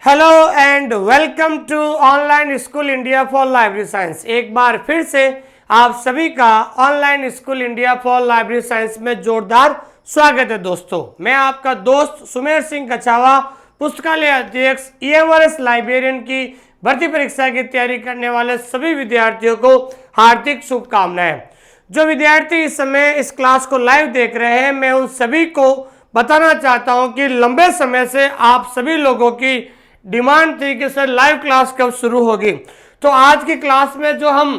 Hello and welcome to online school India for library science. एक बार फिर से आप सभी का online school India for library science में जोरदार स्वागत है। दोस्तों, मैं आपका दोस्त सुमेर सिंह कछावा, पुस्तकालय अध्यक्ष, EMRS लाइब्रेरियन की भर्ती परीक्षा की तैयारी करने वाले सभी विद्यार्थियों को हार्दिक शुभकामनाएं। जो विद्यार्थी इस समय इस क्लास को लाइव देख रहे हैं, मैं उन सभी को बताना चाहता हूं कि लंबे समय से आप सभी लोगों की डिमांड थी कि सर लाइव क्लास कब शुरू होगी। तो आज की क्लास में जो हम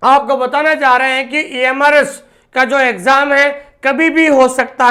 आपको बताना चाह रहे हैं कि EMRS का जो एग्जाम है कभी भी हो सकता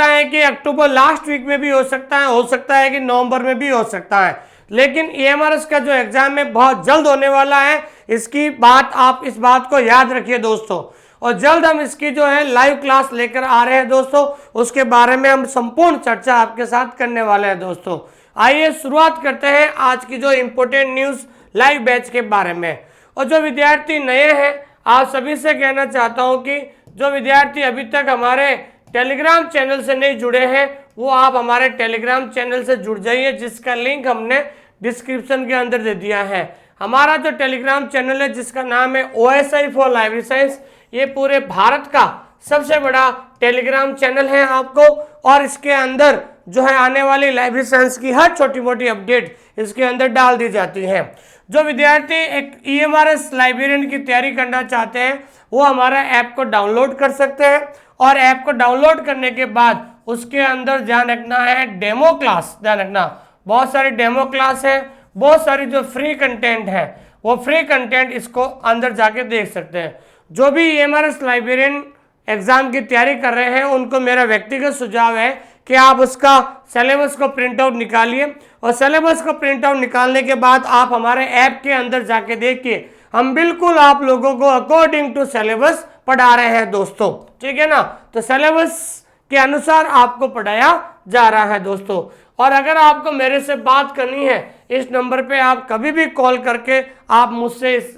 है कि अक्टूबर लास्ट वीक में भी हो सकता है कि नवंबर में भी हो सकता है, लेकिन EMRS का जो एग्जाम है बहुत जल्द होने वाला है। इसकी बात आप इस बात को याद रखिए दोस्तों, और जल्द हम इसकी जो है लाइव क्लास लेकर आ रहे हैं दोस्तों। उसके बारे में हम संपूर्ण चर्चा आपके साथ करने वाले हैं दोस्तों। आइए शुरुआत करते हैं आज की जो इम्पोर्टेंट न्यूज़ लाइव बैच के बारे में। और जो विद्यार्थी नए हैं, आप सभी से कहना चाहता हूं कि जो विद्यार्थी अभी तक हमारे टेलीग्राम चैनल से नहीं जुड़े हैं, वो आप हमारे टेलीग्राम चैनल से जुड़ जाइए, जिसका लिंक हमने डिस्क्रिप्शन के अंदर दे दिया है। हमारा जो टेलीग्राम चैनल है जिसका नाम है OSI फॉर लाइब्रेरी साइंस, ये पूरे भारत का सबसे बड़ा टेलीग्राम चैनल है आपको, और इसके अंदर जो है आने वाली लाइब्रेरी साइंस की हर छोटी मोटी अपडेट इसके अंदर डाल दी जाती है। जो विद्यार्थी एक EMRS लाइब्रेरियन की तैयारी करना चाहते हैं, वो हमारा ऐप को डाउनलोड कर सकते हैं, और ऐप को डाउनलोड करने के बाद उसके अंदर ध्यान रखना है डेमो क्लास, ध्यान रखना बहुत सारी डेमो क्लास है, बहुत सारी जो फ्री कंटेंट है वो फ्री कंटेंट इसको अंदर जाके देख सकते हैं। जो भी EMRS लाइब्रेरियन एग्जाम की तैयारी कर रहे हैं, उनको मेरा व्यक्तिगत सुझाव है कि आप उसका सिलेबस को प्रिंट आउट निकालिए, और सिलेबस को प्रिंट आउट निकालने के बाद आप हमारे ऐप के अंदर जाके देखिए, हम बिल्कुल आप लोगों को अकॉर्डिंग टू सिलेबस पढ़ा रहे हैं दोस्तों, ठीक है ना। तो सिलेबस के अनुसार आपको पढ़ाया जा रहा है दोस्तों। और अगर आपको मेरे से बात करनी है, इस नंबर पे आप कभी भी कॉल करके आप मुझसे इस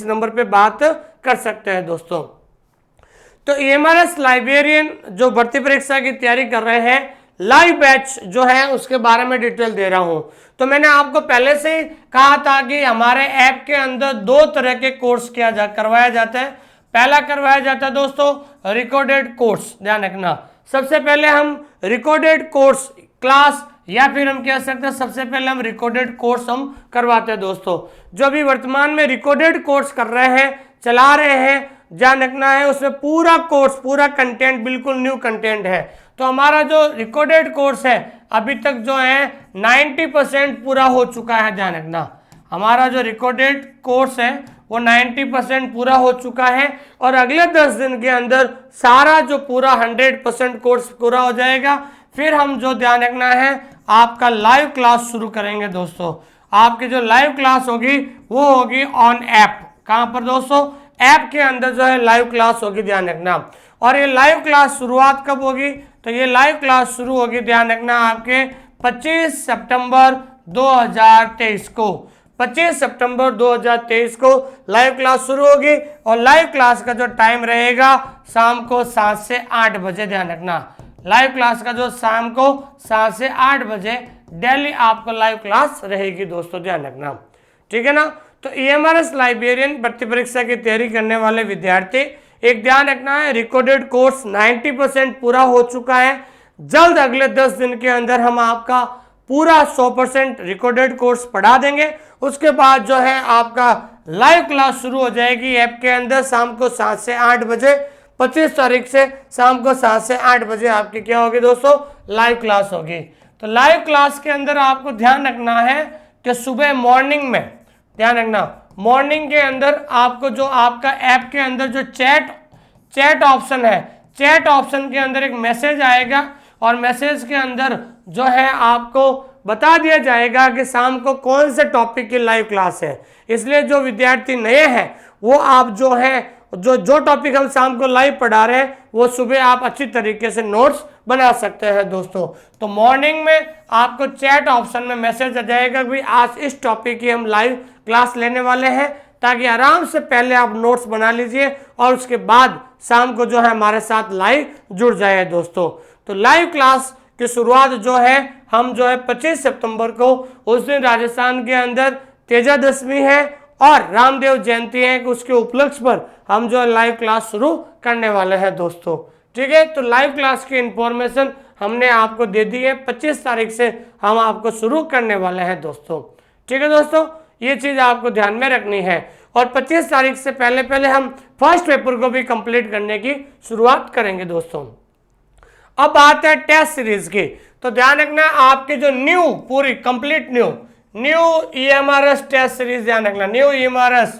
नंबर पे बात कर सकते हैं दोस्तों। तो EMRS लाइब्रेरियन जो भर्ती परीक्षा की तैयारी कर रहे हैं, लाइव बैच जो है उसके बारे में डिटेल दे रहा हूं। तो मैंने आपको पहले से ही कहा था कि हमारे ऐप के अंदर दो तरह के कोर्स करवाया जाता है। पहला करवाया जाता है दोस्तों रिकॉर्डेड कोर्स, ध्यान रखना। सबसे पहले हम रिकॉर्डेड कोर्स क्लास, या फिर हम कह सकते हैं सबसे पहले हम रिकॉर्डेड कोर्स हम करवाते हैं दोस्तों। जो अभी वर्तमान में रिकॉर्डेड कोर्स कर रहे हैं, चला रहे हैं, ध्यान रखना है उसमें पूरा कोर्स, पूरा कंटेंट बिल्कुल न्यू कंटेंट है। तो हमारा जो रिकॉर्डेड कोर्स है अभी तक जो है 90% पूरा हो चुका है, ध्यान रखना। हमारा जो रिकॉर्डेड कोर्स है वो 90% पूरा हो चुका है, और अगले 10 दिन के अंदर सारा जो पूरा 100% कोर्स पूरा हो जाएगा। फिर हम जो ध्यान रखना है आपका लाइव क्लास शुरू करेंगे दोस्तों। आपकी जो लाइव क्लास होगी वो होगी ऑन ऐप। कहाँ पर दोस्तों? ऐप के अंदर जो है लाइव क्लास होगी, ध्यान रखना। और ये लाइव क्लास शुरुआत कब होगी? तो ये लाइव क्लास शुरू होगी, ध्यान रखना, आपके 25 सितंबर 2023 को। 25 सितंबर 2023 को लाइव क्लास शुरू होगी, और लाइव क्लास का जो टाइम रहेगा शाम को 7 से 8 बजे, ध्यान रखना। लाइव क्लास का जो शाम को 7 से 8 बजे डेली आपको लाइव क्लास रहेगी दोस्तों, ध्यान रखना, ठीक है ना। तो EMRS लाइब्रेरियन भर्ती परीक्षा की तैयारी करने वाले विद्यार्थी एक ध्यान रखना है, रिकॉर्डेड कोर्स 90% पूरा हो चुका है। जल्द अगले 10 दिन के अंदर हम आपका पूरा 100% रिकॉर्डेड कोर्स पढ़ा देंगे। उसके बाद जो है आपका लाइव क्लास शुरू हो जाएगी ऐप के अंदर शाम को 7 से 8 बजे। 25 तारीख से शाम को 7 से 8 बजे आपकी क्या होगी दोस्तों? लाइव क्लास होगी। तो लाइव क्लास के अंदर आपको ध्यान रखना है कि सुबह मॉर्निंग में, ध्यान रखना, मॉर्निंग के अंदर आपको जो आपका ऐप के अंदर जो चैट ऑप्शन है, चैट ऑप्शन के अंदर एक मैसेज आएगा, और मैसेज के अंदर जो है आपको बता दिया जाएगा कि शाम को कौन से टॉपिक की लाइव क्लास है। इसलिए जो विद्यार्थी नए हैं वो आप जो है जो टॉपिक हम शाम को लाइव पढ़ा रहे हैं वो सुबह आप अच्छी तरीके से नोट्स बना सकते हैं दोस्तों। तो मॉर्निंग में आपको चैट ऑप्शन में मैसेज आ जाएगा कि आज इस टॉपिक की हम लाइव क्लास लेने वाले हैं, ताकि आराम से पहले आप नोट्स बना लीजिए और उसके बाद शाम को जो है हमारे साथ लाइव जुड़ जाए दोस्तों। तो लाइव क्लास की शुरुआत जो है हम जो है 25 सितंबर को, उस दिन राजस्थान के अंदर तेजादशमी है और रामदेव जयंती है, उसके उपलक्ष्य पर हम जो लाइव क्लास शुरू करने वाले हैं दोस्तों। ठीक है, तो लाइव क्लास की इंफॉर्मेशन हमने आपको दे दी है, 25 तारीख से हम आपको शुरू करने वाले हैं दोस्तों। ठीक है दोस्तों, ये चीज आपको ध्यान में रखनी है। और 25 तारीख से पहले पहले हम फर्स्ट पेपर को भी कंप्लीट करने की शुरुआत करेंगे दोस्तों। अब बात है टेस्ट सीरीज की, तो ध्यान रखना आपके जो न्यू पूरी complete new EMRS test series ध्यान रखना। न्यू EMRS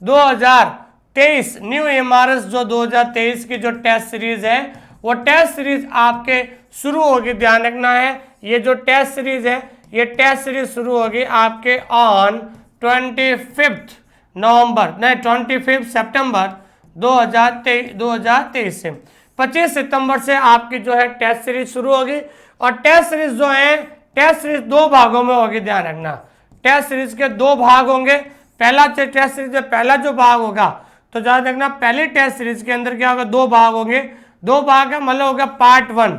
2023, न्यू EMRS जो 2023 की जो टेस्ट सीरीज है, वो टेस्ट सीरीज आपके शुरू होगी। ध्यान रखना है, ये जो टेस्ट सीरीज है, ये टेस्ट सीरीज शुरू होगी आपके ऑन 25 नवंबर नहीं 25 सितंबर 2023 से 25 सितंबर से आपकी जो है टेस्ट सीरीज शुरू होगी। और टेस्ट सीरीज जो है, टेस्ट सीरीज 2 भागों में होगी। ध्यान रखना, टेस्ट सीरीज के 2 भाग होंगे। पहला टेस्ट सीरीज में पहला जो भाग होगा, तो याद रखना पहली टेस्ट सीरीज के अंदर क्या होगा, 2 भाग होंगे। 2 भाग का मतलब होगा पार्ट 1।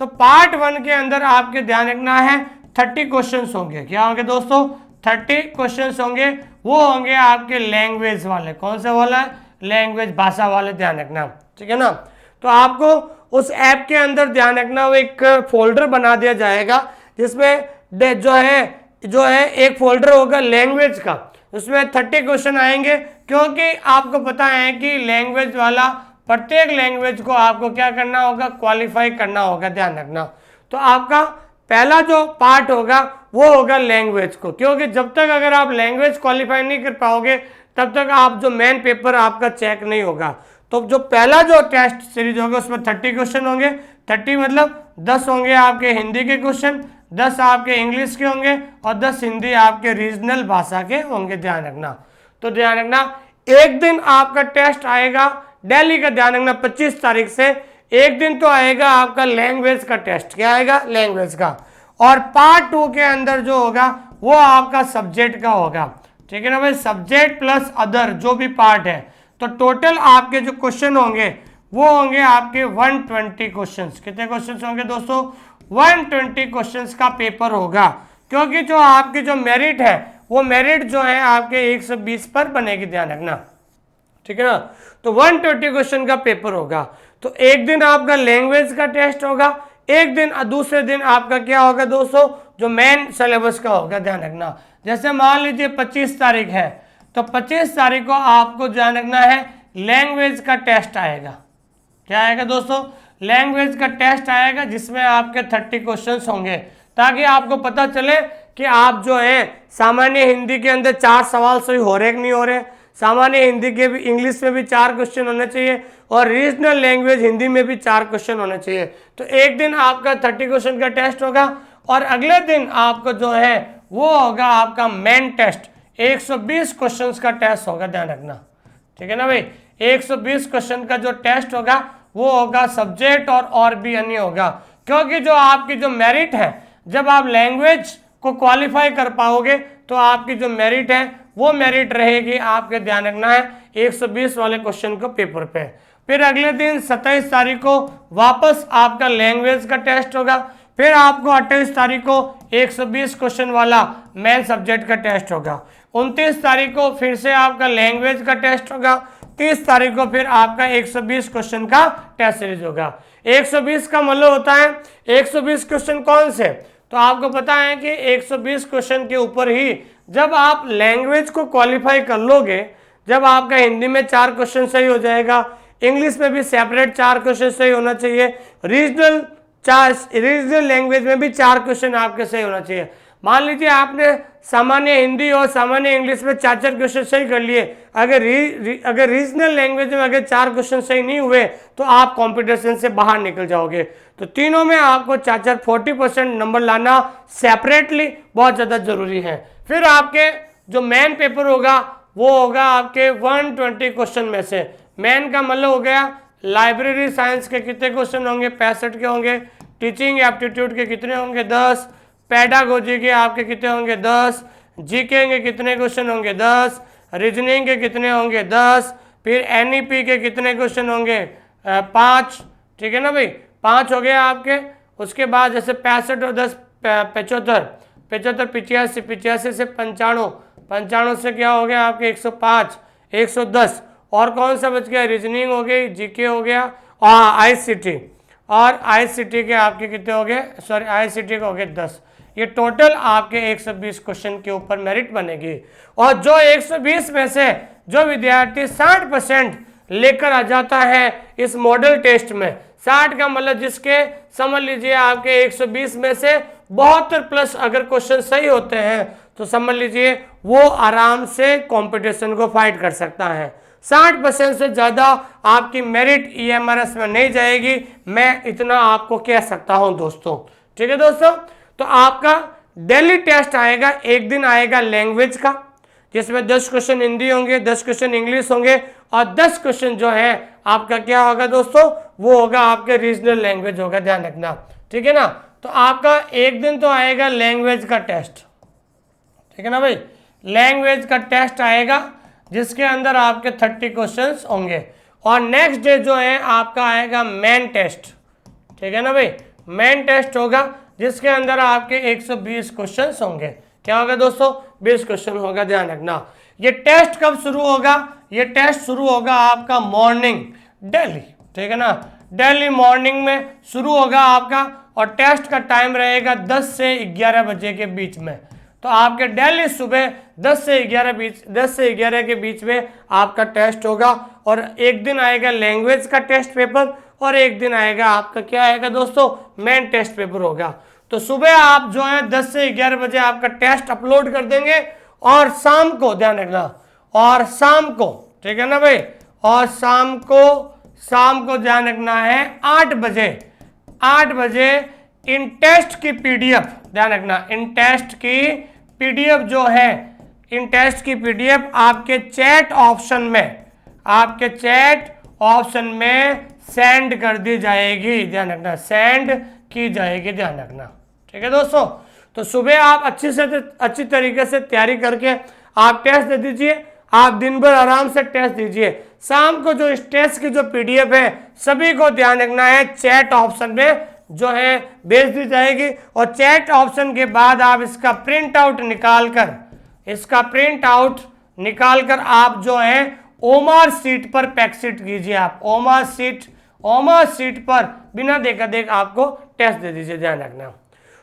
तो पार्ट 1 के अंदर आपके ध्यान रखना है 30 क्वेश्चन होंगे। क्या होंगे दोस्तों, 30 क्वेश्चन होंगे। वो होंगे आपके लैंग्वेज वाले। कौन से वाला, लैंग्वेज भाषा वाले, ध्यान रखना। ठीक है ना, तो आपको उस ऐप के अंदर ध्यान रखना वो एक फोल्डर बना दिया जाएगा, जिसमें जो है एक फोल्डर होगा लैंग्वेज का, उसमें 30 क्वेश्चन आएंगे। क्योंकि आपको पता है कि लैंग्वेज वाला प्रत्येक लैंग्वेज को आपको क्या करना होगा, क्वालिफाई करना होगा। ध्यान रखना, तो आपका पहला जो पार्ट होगा वो होगा लैंग्वेज को, क्योंकि जब तक अगर आप लैंग्वेज क्वालिफाई नहीं कर पाओगे तब तक आप जो मेन पेपर आपका चेक नहीं होगा। तो जो पहला जो टेस्ट सीरीज होगा उसमें 30 क्वेश्चन होंगे। 30 मतलब 10 होंगे आपके हिंदी के क्वेश्चन, 10 आपके इंग्लिश के होंगे और 10 हिंदी आपके रीजनल भाषा के होंगे। ध्यान रखना, तो ध्यान रखना एक दिन आपका टेस्ट आएगा दिल्ली का। ध्यान रखना 25 तारीख से एक दिन तो आएगा आपका लैंग्वेज का टेस्ट। क्या आएगा, लैंग्वेज का। और पार्ट 2 के अंदर जो होगा वो आपका सब्जेक्ट का होगा। ठीक है ना भाई, सब्जेक्ट प्लस अदर जो भी पार्ट है। तो टोटल आपके जो क्वेश्चन होंगे वो होंगे आपके 120 क्वेश्चंस। कितने क्वेश्चंस होंगे दोस्तों, 120 क्वेश्चंस का पेपर होगा। क्योंकि जो आपकी जो मेरिट है वो मेरिट जो है आपके 120 पर बनेगी। ध्यान रखना, ठीक है ना। तो 120 क्वेश्चन का पेपर होगा। तो एक दिन आपका लैंग्वेज का टेस्ट होगा, एक दिन दूसरे दिन आपका क्या होगा दोस्तों, जो मेन सिलेबस का होगा। ध्यान रखना, जैसे मान लीजिए 25 तारीख है, तो 25 तारीख को आपको ध्यान रखना है लैंग्वेज का टेस्ट आएगा। क्या आएगा दोस्तों, लैंग्वेज का टेस्ट आएगा, जिसमें आपके 30 क्वेश्चंस होंगे, ताकि आपको पता चले कि आप जो है सामान्य हिंदी के अंदर 4 सवाल सही हो रहे कि नहीं हो रहे, सामान्य हिंदी के भी इंग्लिश में भी 4 क्वेश्चन होने चाहिए और रीजनल लैंग्वेज हिंदी में भी 4 क्वेश्चन होने चाहिए। तो एक दिन आपका 30 क्वेश्चन का टेस्ट होगा और अगले दिन आपको जो है वो होगा आपका मेन टेस्ट, 120 क्वेश्चंस का टेस्ट होगा। ध्यान रखना, ठीक है ना भाई। 120 क्वेश्चन का जो टेस्ट होगा वो होगा सब्जेक्ट और भी अन्य होगा। क्योंकि जो आपकी जो मेरिट है, जब आप लैंग्वेज को क्वालिफाई कर पाओगे तो आपकी जो मेरिट है वो मेरिट रहेगी आपके, ध्यान रखना है 120 वाले क्वेश्चन को पेपर पे। फिर अगले दिन 27 तारीख को वापस आपका लैंग्वेज का टेस्ट होगा। फिर आपको 28 तारीख को 120 क्वेश्चन वाला मेन सब्जेक्ट का टेस्ट होगा। 29 तारीख को फिर से आपका लैंग्वेज का टेस्ट होगा। 30 तारीख को फिर आपका 120 क्वेश्चन का टेस्ट सीरीज होगा। 120 का मतलब होता है 120 क्वेश्चन कौन से, तो आपको पता है कि 120 क्वेश्चन के ऊपर ही जब आप लैंग्वेज को क्वालिफाई कर लोगे, जब आपका हिंदी में 4 क्वेश्चन सही हो जाएगा, इंग्लिश में भी सेपरेट 4 क्वेश्चन सही होना चाहिए, रीजनल लैंग्वेज में भी 4 क्वेश्चन आपके सही होना चाहिए। मान लीजिए आपने सामान्य हिंदी और सामान्य इंग्लिश में 4 क्वेश्चन सही कर लिए, अगर रीजनल लैंग्वेज में अगर 4 क्वेश्चन सही नहीं हुए तो आप कंपटीशन से बाहर निकल जाओगे। तो तीनों में आपको 40% नंबर लाना सेपरेटली बहुत ज़्यादा जरूरी है। फिर आपके जो मेन पेपर होगा वो होगा आपके 120 क्वेश्चन में से। मेन का मतलब हो गया लाइब्रेरी साइंस के कितने क्वेश्चन होंगे, 65 के होंगे। टीचिंग एप्टीट्यूड के कितने होंगे, 10। पेडागोजी के आपके कितने होंगे, 10। जीके के कितने क्वेश्चन होंगे, 10। रीजनिंग के कितने होंगे, 10। फिर एनईपी के कितने क्वेश्चन होंगे, 5। ठीक है ना भाई, 5 हो गए आपके। उसके बाद जैसे 65 और 10 75, 75 85, 85 से 95, 95 से क्या हो गया आपके 105, 110, और कौन सा बच गया, रीजनिंग हो गई, जीके हो गया, और आईसीटी, और आईसीटी के आपके कितने हो गए, सॉरी आईसीटी के हो गए 10। ये टोटल आपके 120 क्वेश्चन के ऊपर मेरिट बनेगी। और जो 120 में से जो विद्यार्थी 60% लेकर आ जाता है इस मॉडल टेस्ट में, 60 का मतलब जिसके समझ लीजिए आपके 120 में से 72 प्लस अगर क्वेश्चन सही होते हैं तो समझ लीजिए वो आराम से कंपटीशन को फाइट कर सकता है। 60% से ज़्यादा आपकी मेरिट EMRS में नहीं जाएगी, मैं इतना आपको कह सकता हूं दोस्तों। ठीक है दोस्तों, तो आपका डेली टेस्ट आएगा, एक दिन आएगा लैंग्वेज का जिसमें 10 क्वेश्चन हिंदी होंगे, 10 क्वेश्चन इंग्लिश होंगे, और 10 क्वेश्चन जो है आपका क्या होगा दोस्तों, वो होगा आपके रीजनल लैंग्वेज होगा, ध्यान रखना। ठीक है ना, तो आपका एक दिन तो आएगा लैंग्वेज का टेस्ट, ठीक है ना भाई, लैंग्वेज का टेस्ट आएगा जिसके अंदर आपके 30 क्वेश्चंस होंगे, और नेक्स्ट डे जो है आपका आएगा मेन टेस्ट। ठीक है ना भाई, मेन टेस्ट होगा जिसके अंदर आपके 120 क्वेश्चंस होंगे। क्या होगा दोस्तों, 20 क्वेश्चन होगा, ध्यान रखना। ये टेस्ट कब शुरू होगा, ये टेस्ट शुरू होगा आपका मॉर्निंग डेली, ठीक है ना, डेली मॉर्निंग में शुरू होगा आपका, और टेस्ट का टाइम रहेगा 10 से 11 बजे के बीच में। तो आपके डेली सुबह 10 से 11 के बीच में आपका टेस्ट होगा, और एक दिन आएगा लैंग्वेज का टेस्ट पेपर, और एक दिन आएगा आपका क्या आएगा दोस्तों, मेन टेस्ट पेपर होगा। तो सुबह आप जो है 10 से 11 बजे आपका टेस्ट अपलोड कर देंगे, और शाम को ध्यान रखना, और शाम को, ठीक है ना भाई, और शाम को ध्यान रखना है 8 बजे इन टेस्ट की पीडीएफ, ध्यान रखना, इन टेस्ट की पीडीएफ जो है, इन टेस्ट की पीडीएफ आपके चैट ऑप्शन में सेंड कर दी जाएगी, ध्यान रखना, सेंड की जाएगी, ध्यान रखना। ठीक है दोस्तों, तो सुबह आप अच्छी तरीके से तैयारी करके आप टेस्ट दे दीजिए, आप दिन भर आराम से टेस्ट दीजिए। शाम को जो इस टेस्ट की जो पीडीएफ है सभी को ध्यान रखना है चैट ऑप्शन में जो है भेज दी जाएगी, और चैट ऑप्शन के बाद आप इसका प्रिंट आउट निकाल कर आप जो है ओमार सीट पर पैक्सिट कीजिए। आप ओमार सीट पर बिना देखा देख आपको टेस्ट दे दीजिए, ध्यान रखना।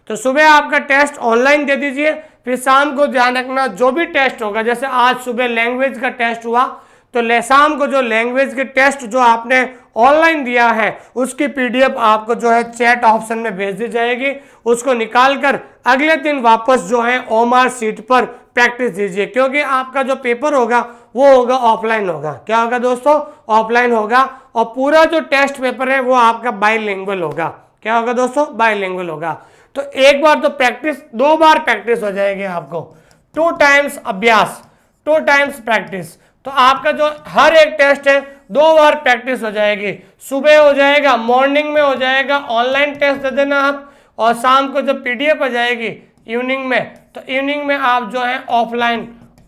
तो सुबह आपका टेस्ट ऑनलाइन दे दीजिए, फिर शाम को ध्यान रखना जो भी टेस्ट होगा, जैसे आज सुबह लैंग्वेज का टेस्ट हुआ तो शाम को जो लैंग्वेज के टेस्ट जो आपने ऑनलाइन दिया है उसकी पीडीएफ आपको जो है चैट ऑप्शन में भेज दी जाएगी, उसको निकाल कर अगले दिन वापस जो है ओमार सीट पर प्रैक्टिस दीजिए, क्योंकि आपका जो पेपर होगा वो होगा ऑफलाइन होगा। क्या होगा दोस्तों, ऑफलाइन होगा, और पूरा जो टेस्ट पेपर है वो आपका बाइलिंगुअल होगा। क्या होगा दोस्तों, बाइलिंगुअल होगा। तो एक बार तो प्रैक्टिस, 2 बार प्रैक्टिस हो जाएगी आपको, 2 टाइम्स अभ्यास, 2 टाइम्स प्रैक्टिस। तो आपका जो हर एक टेस्ट है 2 बार प्रैक्टिस हो जाएगी, सुबह हो जाएगा, मॉर्निंग में हो जाएगा, ऑनलाइन टेस्ट दे देना आप, और शाम को जब पीडीएफ आ जाएगी इवनिंग में, तो इवनिंग में आप जो है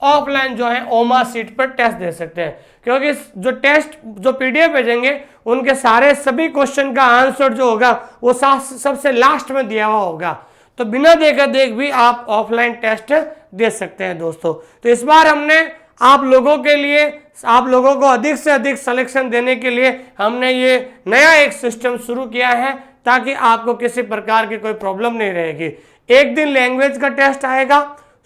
ऑफलाइन जो है ओमा सीट पर टेस्ट दे सकते हैं, क्योंकि जो पीडीएफ भेजेंगे उनके सारे सभी क्वेश्चन का आंसर जो होगा वो सबसे लास्ट में दिया हुआ होगा, तो बिना देखा देख भी आप ऑफलाइन टेस्ट दे सकते हैं दोस्तों। तो इस बार हमने आप लोगों को अधिक से अधिक सिलेक्शन देने के लिए हमने ये नया एक सिस्टम शुरू किया है, ताकि आपको किसी प्रकार की कोई प्रॉब्लम नहीं रहेगी। एक दिन लैंग्वेज का टेस्ट आएगा,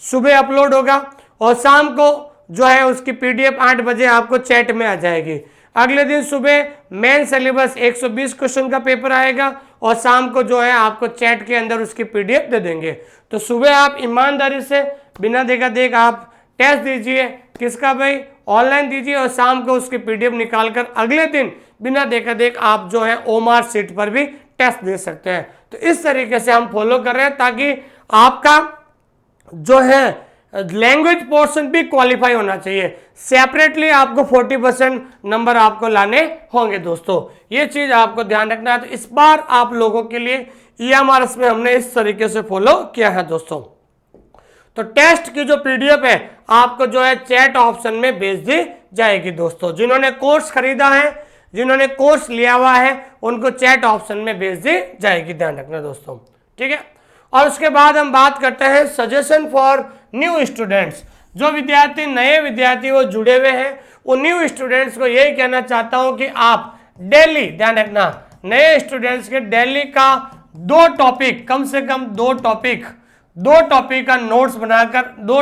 सुबह अपलोड होगा, और शाम को जो है उसकी पीडीएफ 8 बजे आपको चैट में आ जाएगी। अगले दिन सुबह मेन सिलेबस 120 क्वेश्चन का पेपर आएगा, और शाम को जो है आपको चैट के अंदर उसकी पीडीएफ दे देंगे। तो सुबह आप ईमानदारी से बिना देखा देख आप टेस्ट दीजिए, किसका भाई, ऑनलाइन दीजिए, और शाम को उसकी पीडीएफ निकालकर अगले दिन बिना देखा देख आप जो है ओमार सीट पर भी टेस्ट दे सकते हैं। तो इस तरीके से हम फॉलो कर रहे हैं, ताकि आपका जो है लैंग्वेज पोर्शन भी क्वालिफाई होना चाहिए। सेपरेटली आपको 40% नंबर आपको लाने होंगे दोस्तों, ये चीज आपको ध्यान रखना है। तो इस बार आप लोगों के लिए EMRS में हमने इस तरीके से फॉलो किया है दोस्तों। तो टेस्ट की जो पीडीएफ है आपको जो है चैट ऑप्शन में भेज दी जाएगी दोस्तों। जिन्होंने कोर्स खरीदा है, जिन्होंने कोर्स लिया हुआ है उनको चैट ऑप्शन में भेज दी जाएगी, ध्यान रखना दोस्तों, ठीक है। और उसके बाद हम बात करते हैं सजेशन फॉर न्यू स्टूडेंट्स। जो विद्यार्थी नए विद्यार्थी वो जुड़े हुए हैं, वो न्यू स्टूडेंट्स को यही कहना चाहता हूं कि आप डेली, ध्यान रखना, नए स्टूडेंट्स के डेली का 2 टॉपिक, कम से कम 2 टॉपिक का नोट्स बनाकर 2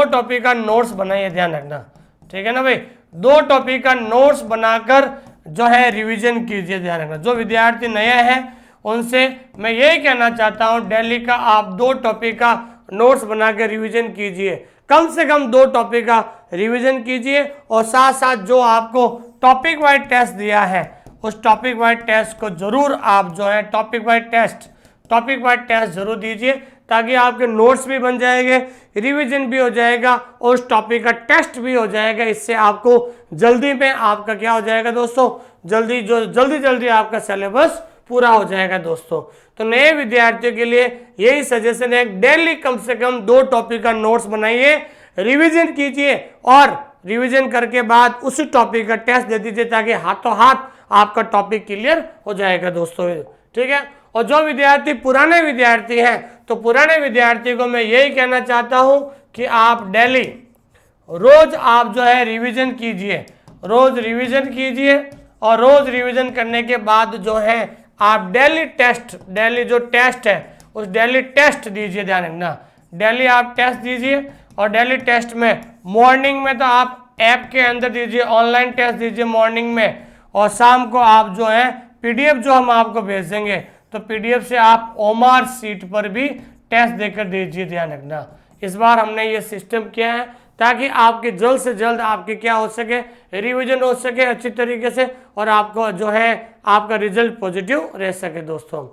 टॉपिक का नोट्स बनाइए, ध्यान रखना, ठीक है ना भाई। 2 टॉपिक का नोट्स बनाकर जो है रिवीजन कीजिए, ध्यान रखना। जो विद्यार्थी नए हैं उनसे मैं यही कहना चाहता हूं डेली का आप 2 टॉपिक का नोट्स बनाकर रिवीजन कीजिए, कम से कम 2 टॉपिक का रिवीजन कीजिए। और साथ साथ जो आपको टॉपिक वाइज टेस्ट दिया है उस टॉपिक वाइज टेस्ट को जरूर आप जो है टॉपिक वाइज टेस्ट जरूर दीजिए, ताकि आपके नोट्स भी बन जाएंगे, रिवीजन भी हो जाएगा और उस टॉपिक का टेस्ट भी हो जाएगा। इससे आपको जल्दी में आपका क्या हो जाएगा दोस्तों, जल्दी आपका सिलेबस पूरा हो जाएगा दोस्तों। तो नए विद्यार्थियों के लिए यही सजेशन है, डेली कम से कम 2 टॉपिक का नोट्स बनाइए, रिवीजन कीजिए और रिवीजन करके बाद उसी टॉपिक का टेस्ट दे दीजिए, ताकि हाथों हाथ आपका टॉपिक क्लियर हो जाएगा दोस्तों, ठीक है। और जो विद्यार्थी पुराने विद्यार्थी हैं, तो पुराने विद्यार्थी को मैं यही कहना चाहता हूं कि आप डेली रोज आप जो है रिवीजन कीजिए, रोज रिवीजन करने के बाद जो है आप डेली जो टेस्ट है उस डेली टेस्ट दीजिए, ध्यान रखना, डेली आप टेस्ट दीजिए। और डेली टेस्ट में मॉर्निंग में तो आप ऐप के अंदर दीजिए, ऑनलाइन टेस्ट दीजिए मॉर्निंग में, और शाम को आप जो है पीडीएफ जो हम आपको भेज देंगे तो पीडीएफ से आप ओमार सीट पर भी टेस्ट देकर दीजिए, ध्यान रखना। इस बार हमने ये सिस्टम किया है ताकि आपके जल्द से जल्द आपके क्या हो सके, रिवीजन हो सके अच्छी तरीके से और आपको जो है आपका रिजल्ट पॉजिटिव रह सके दोस्तों।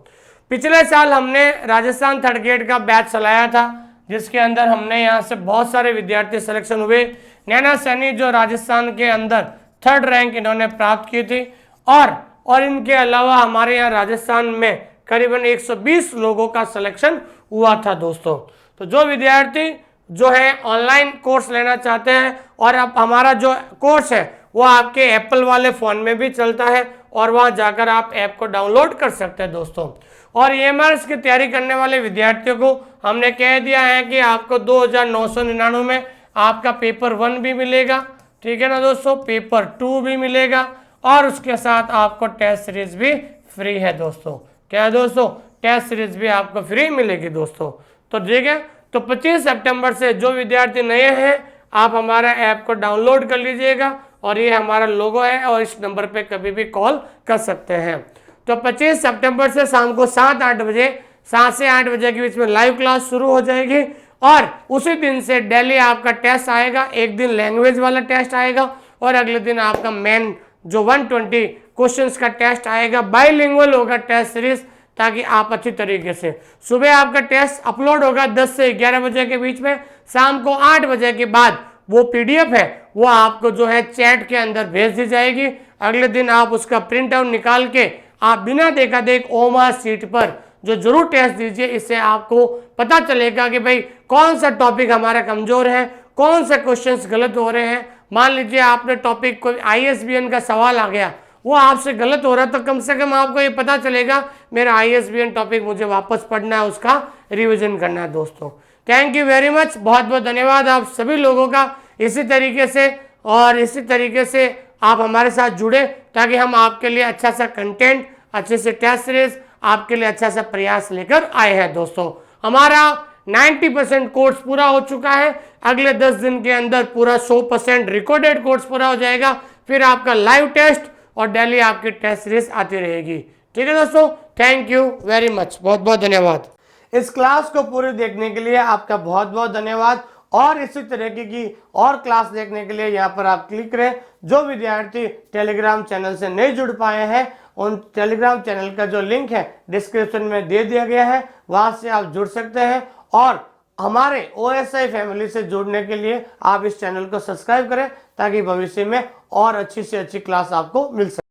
पिछले साल हमने राजस्थान थर्ड ग्रेड का बैच चलाया था, जिसके अंदर हमने यहाँ से बहुत सारे विद्यार्थी सिलेक्शन हुए। नैना सैनी जो राजस्थान के अंदर 3rd रैंक इन्होंने प्राप्त की थी, और इनके अलावा हमारे यहाँ राजस्थान में करीबन 120 लोगों का सिलेक्शन हुआ था दोस्तों। तो जो विद्यार्थी जो है ऑनलाइन कोर्स लेना चाहते हैं, और अब हमारा जो कोर्स है वो आपके एप्पल वाले फ़ोन में भी चलता है और वहाँ जाकर आप ऐप को डाउनलोड कर सकते हैं दोस्तों। और EMRS की तैयारी करने वाले विद्यार्थियों को हमने कह दिया है कि आपको 2999 में आपका पेपर 1 भी मिलेगा, ठीक है ना दोस्तों, पेपर 2 भी मिलेगा, और उसके साथ आपको टेस्ट सीरीज भी फ्री है दोस्तों। क्या है दोस्तों, टेस्ट सीरीज भी आपको फ्री मिलेगी दोस्तों। तो ठीक है, तो 25 सितंबर से जो विद्यार्थी नए हैं आप हमारा ऐप को डाउनलोड कर लीजिएगा, और ये हमारा लोगो है और इस नंबर पे कभी भी कॉल कर सकते हैं। तो 25 सितंबर से शाम को 7 से 8 बजे के बीच में लाइव क्लास शुरू हो जाएगी, और उसी दिन से डेली आपका टेस्ट आएगा। एक दिन लैंग्वेज वाला टेस्ट आएगा और अगले दिन आपका मेन जो 120 क्वेश्चंस का टेस्ट आएगा। बाइलिंगुअल होगा टेस्ट सीरीज, ताकि आप अच्छी तरीके से, सुबह आपका टेस्ट अपलोड होगा 10 से 11 बजे के बीच में, शाम को 8 बजे के बाद वो पीडीएफ है वो आपको जो है चैट के अंदर भेज दी जाएगी। अगले दिन आप उसका प्रिंट आउट निकाल के आप बिना देखा देख ओमार सीट पर जो जरूर टेस्ट दीजिए। इससे आपको पता चलेगा कि भाई कौन सा टॉपिक हमारा कमजोर है, कौन सा क्वेश्चंस गलत हो रहे हैं। मान लीजिए आपने टॉपिक को ISBN का सवाल आ गया, वो आपसे गलत हो रहा है, तो कम से कम आपको ये पता चलेगा मेरा ISBN टॉपिक मुझे वापस पढ़ना है, उसका रिवीजन करना है दोस्तों। थैंक यू वेरी मच, बहुत बहुत धन्यवाद आप सभी लोगों का। इसी तरीके से आप हमारे साथ जुड़े, ताकि हम आपके लिए अच्छा सा कंटेंट, अच्छे से टेस्ट सीरीज आपके लिए अच्छा सा प्रयास लेकर आए हैं दोस्तों। हमारा 90% कोर्स पूरा हो चुका है, अगले 10 दिन के अंदर पूरा 100% रिकॉर्डेड कोर्स पूरा हो जाएगा, फिर आपका लाइव टेस्ट और डेली आपकी टेस्ट सीरीज आती रहेगी। ठीक है दोस्तों, थैंक यू वेरी मच, बहुत बहुत धन्यवाद। इस क्लास को पूरी देखने के लिए आपका बहुत बहुत धन्यवाद, और इसी तरीके की और क्लास देखने के लिए यहाँ पर आप क्लिक करें। जो विद्यार्थी टेलीग्राम चैनल से नहीं जुड़ पाए हैं, उन टेलीग्राम चैनल का जो लिंक है डिस्क्रिप्शन में दे दिया गया है, वहां से आप जुड़ सकते हैं। और हमारे OSI फैमिली से जुड़ने के लिए आप इस चैनल को सब्सक्राइब करें, ताकि भविष्य में और अच्छी से अच्छी क्लास आपको मिल सके।